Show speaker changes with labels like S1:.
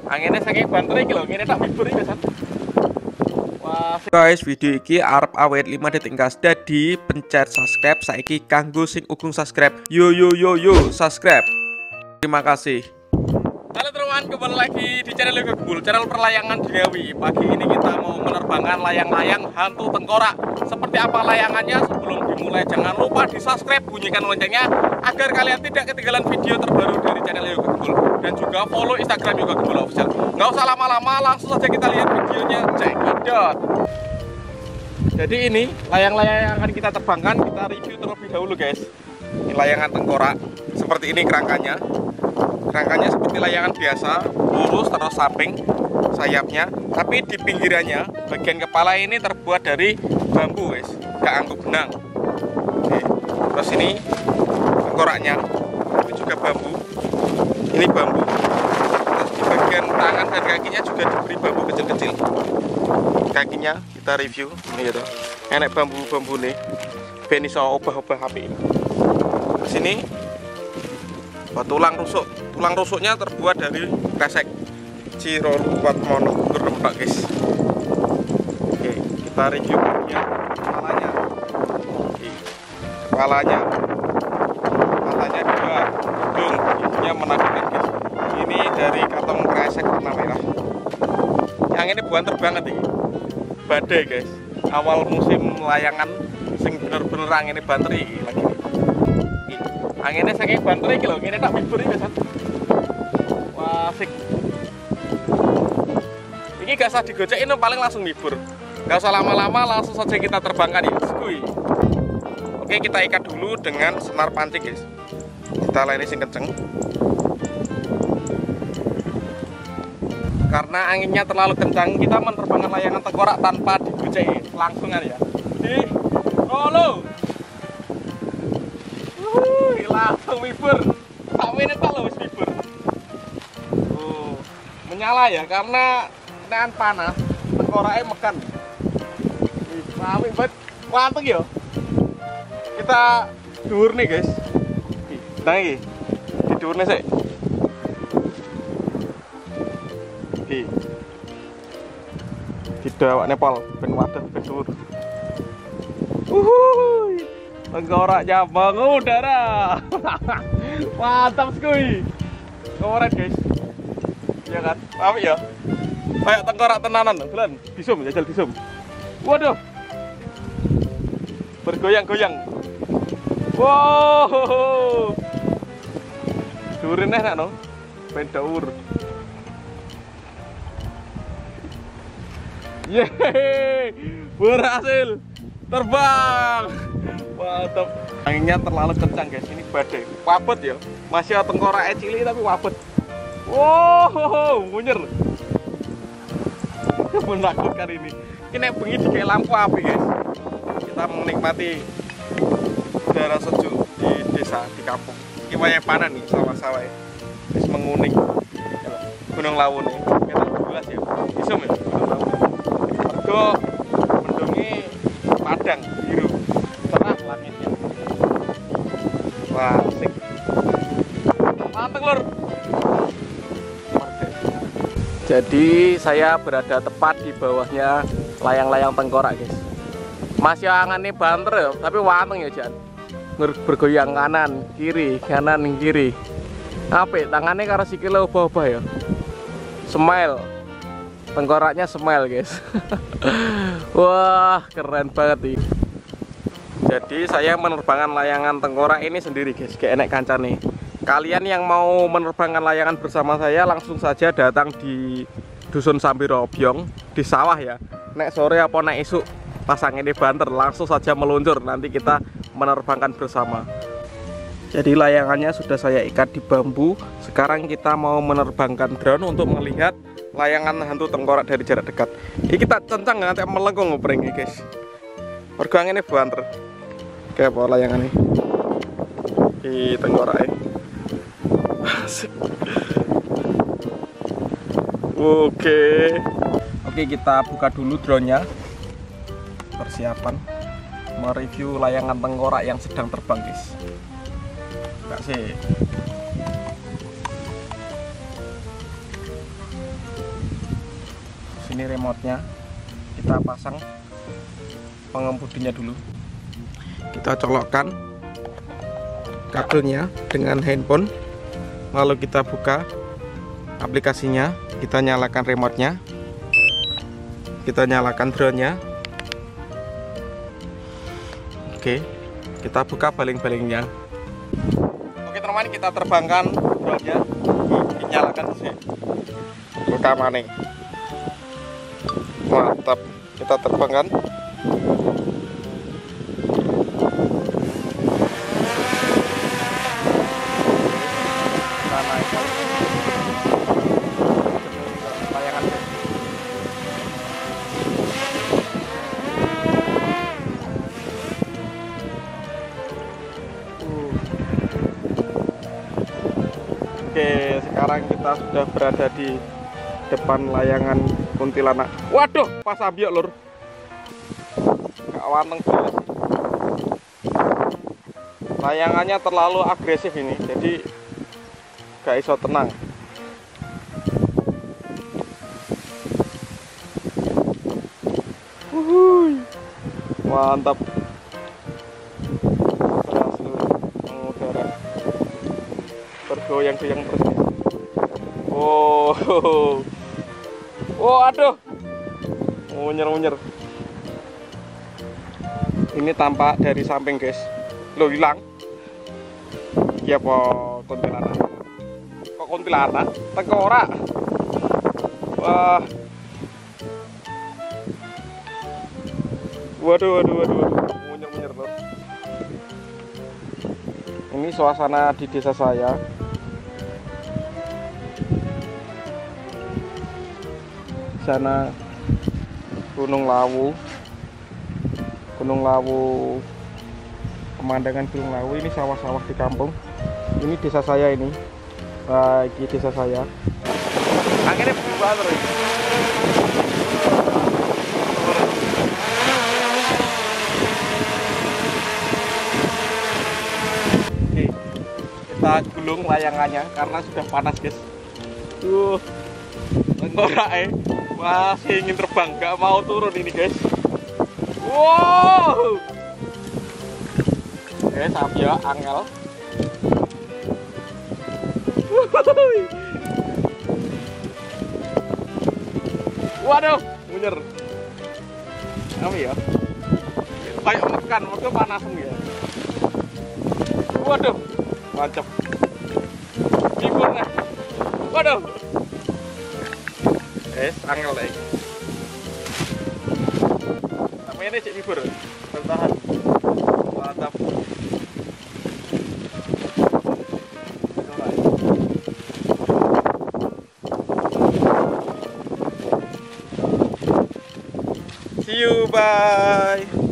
S1: Anginnya saking banter iki lho, ngene tak mibur iki, San. Wah,
S2: Guys, video iki arep awet 5 detik gas. Dadi pencet subscribe saiki kanggo sing ugung subscribe. Yo subscribe. Terima kasih.
S1: halo teman-teman, kembali lagi di channel Yoga Gembul, channel perlayangan duniawi. Pagi ini kita mau menerbangkan layang-layang hantu tengkorak. Seperti apa layangannya? Sebelum dimulai jangan lupa di subscribe, bunyikan loncengnya agar kalian tidak ketinggalan video terbaru dari channel Yoga Gembul. Dan juga follow Instagram Yoga Gembul Official. Nggak usah lama-lama, langsung saja kita lihat videonya. Check it out. Jadi ini layang-layang yang akan kita terbangkan, kita review terlebih dahulu guys. Ini layangan tengkorak, seperti ini kerangkanya. Kerangkanya seperti layangan biasa, lurus terus samping sayapnya, tapi di pinggirannya bagian kepala ini terbuat dari bambu guys, gak angkut benang. Oke. Terus ini tengkoraknya, ini juga bambu, ini bambu. Terus di bagian tangan dan kakinya juga diberi bambu kecil-kecil. Kakinya kita review, ini gitu, enak bambu-bambu nih, ben iso obah-obah api. Terus ini tulang rusuk. Tulang rusuknya terbuat dari kresek Ciro kuat mono gerempak guys. Oke, kita review ya kepalanya. Oke, kepalanya dua, hidung hidungnya menakutkan guys. Ini dari kantong kresek warna merah. Yang ini bukan terbanget ini, badai guys. Awal musim layangan sing bener-bener angin banter iki lagi. Anginnya saking banter iki lho, ngene tak mibur iki San. Wah, asik. Ini gak usah digocek, paling langsung mibur. Gak usah lama-lama, langsung saja kita terbangkan ya. Skui. Oke, kita ikat dulu dengan senar pancing guys. Kita laini sing kenceng. Karena anginnya terlalu kencang, kita menerbangkan layangan tengkorak tanpa digocek, langsungan ya. Di solo. Langsung mibur. Tak menit tak wis mibur. Menyala ya karena nean panas, tengkoraknya mekan. Mami banget, manteng ya. Kita dhuwur nih guys. Nah iki, di dhuwur nih sik. Iki. Didawak Nepal ben wadah ben dhuwur. Tengkorak jambang udara. Mantap sekali. Keren guys. Ya kan? Paham ya? Kayak tengkorak tenanan, belan. Disum, jajal disum. Waduh. Bergoyang-goyang. Wow. Dhuwurin enak no. Ben dhuwur. Yeay. Berhasil. Terbang. Mantap. Anginnya terlalu kencang guys. Ini badai. Wabet ya. Masih tengkorak cilik tapi wabet. Wow, munyer. Menakutkan ini. Ini bengi di kayak lampu api guys. Kita menikmati udara sejuk di desa, di kampung. Ini banyak panen nih sawah-sawah ya. Terus menguning. Gunung Lawu nih. Kita jelas ya. Isum ya. Gunung Lawu. Mergo mendungi padang biru. Cerah langitnya. Wah, asik. Manteng lur. Jadi saya berada tepat di bawahnya layang-layang tengkorak guys. Masih angannya banter ya, tapi wanteng ya Jan. Bergoyang kanan kiri Apik tangannya karo sikile obah-obah ya. Smile. Tengkoraknya smile guys. Wah, keren banget nih. Jadi saya menerbangkan layangan tengkorak ini sendiri guys, kayak enek kancane. Kalian yang mau menerbangkan layangan bersama saya langsung saja datang di Dusun Sambiro Obyong di sawah ya. Nek sore apa nek isuk pasang ini banter langsung saja meluncur, nanti kita menerbangkan bersama. Jadi layangannya sudah saya ikat di bambu. Sekarang kita mau menerbangkan drone untuk melihat layangan hantu tengkorak dari jarak dekat. Ini kita kencang nanti melengkung ngobrol guys. Mergo ini banter. Kayak apa layangan ini? Di tengkorak ini. Oke, kita buka dulu drone-nya. Persiapan mereview layangan tengkorak yang sedang terbang guys. Enggak sih. Ini remote-nya. Kita pasang pengemudinya dulu.
S2: Kita colokkan kabelnya dengan handphone, lalu kita buka aplikasinya, kita nyalakan remote-nya, kita nyalakan drone-nya. Oke, kita buka baling-balingnya.
S1: Oke teman-teman, kita terbangkan drone-nya. Dinyalakan sih.
S2: Buka maning. Mantap, kita terbangkan.
S1: Kita naikkan layangan. Oke, sekarang kita sudah berada di depan layangan kuntilanak. Waduh, pas ambiok lur. Gak wanteng beres. Layangannya terlalu agresif ini, jadi gak iso tenang. Wuhui, mantap. Berhasil mengudara. Bergoyang-goyang terus. Oh, oh, aduh, munyer. Ini tampak dari samping guys. Lo hilang. Ya po kuntilanak. Kok kuntilanak? Tengkorak. Wah. Waduh. Munyer loh. Ini suasana di desa saya. Sana Gunung Lawu, pemandangan Gunung Lawu. Ini sawah-sawah di kampung. Ini desa saya ini. Ini desa saya. Anginnya berubah terus. Oke, kita gulung layangannya karena sudah panas guys. Tengkorak masih ingin terbang, gak mau turun ini guys. Wow. Oke, sambil angel. Waduh, munyer. Apa ya? Kayak mekan, waktu panas ya. Waduh, mantap. Iburnya. Waduh. Angel lagi. Namanya cek hibur. Bertahan. Mantap. See you, bye.